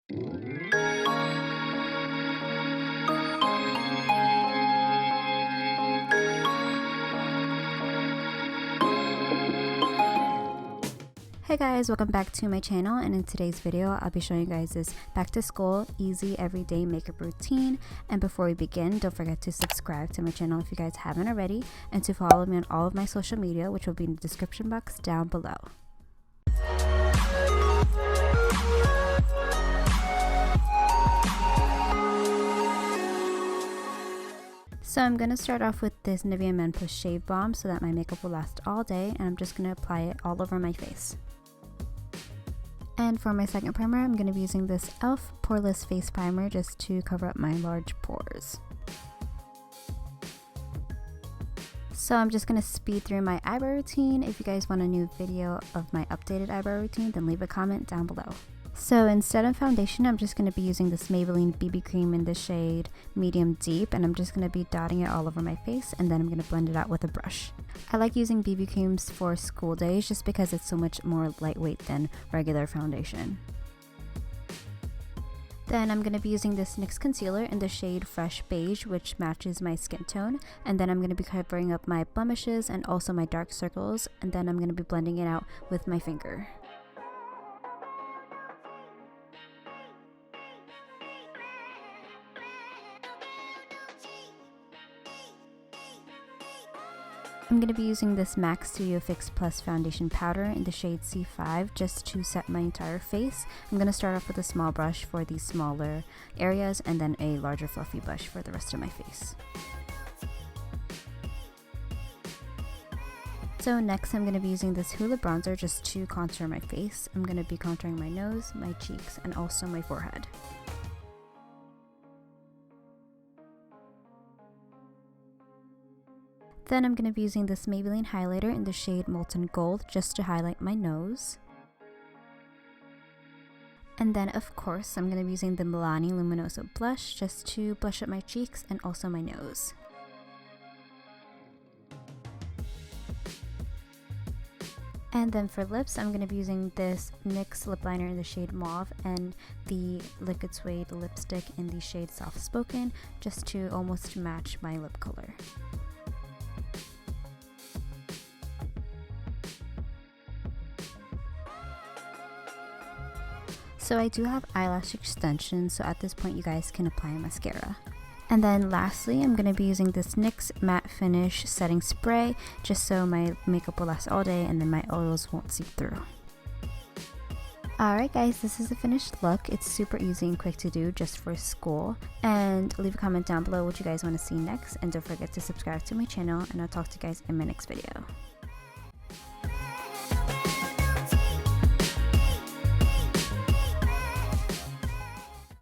Hey guys, welcome back to my channel, and in today's video I'll be showing you guys this back to school easy everyday makeup routine. And before we begin, don't forget to subscribe to my channel if you guys haven't already, and to follow me on all of my social media, which will be in the description box down below. So I'm going to start off with this Nivea Men Plus Shave Balm so that my makeup will last all day, and I'm just going to apply it all over my face. And for my second primer, I'm going to be using this e.l.f. Poreless Face Primer just to cover up my large pores. So I'm just going to speed through my eyebrow routine. If you guys want a new video of my updated eyebrow routine, then leave a comment down below. So instead of foundation, I'm just going to be using this Maybelline BB cream in the shade Medium Deep, and I'm just going to be dotting it all over my face, and then I'm going to blend it out with a brush. I like using BB creams for school days just because it's so much more lightweight than regular foundation. Then I'm going to be using this NYX concealer in the shade Fresh Beige, which matches my skin tone, and then I'm going to be covering up my blemishes and also my dark circles, and then I'm going to be blending it out with my finger. I'm going to be using this MAC Studio Fix Plus foundation powder in the shade C5 just to set my entire face. I'm going to start off with a small brush for these smaller areas and then a larger fluffy brush for the rest of my face. So next I'm going to be using this Hoola bronzer just to contour my face. I'm going to be contouring my nose, my cheeks, and also my forehead. Then I'm going to be using this Maybelline highlighter in the shade Molten Gold just to highlight my nose. And then of course I'm going to be using the Milani Luminoso blush just to blush up my cheeks and also my nose. And then for lips, I'm going to be using this NYX lip liner in the shade Mauve and the Liquid Suede lipstick in the shade Soft Spoken just to almost match my lip color. So I do have eyelash extensions, so at this point you guys can apply a mascara. And then lastly, I'm going to be using this NYX Matte Finish Setting Spray just so my makeup will last all day and then my oils won't seep through. Alright guys, this is the finished look. It's super easy and quick to do just for school. And leave a comment down below what you guys want to see next, and don't forget to subscribe to my channel, and I'll talk to you guys in my next video.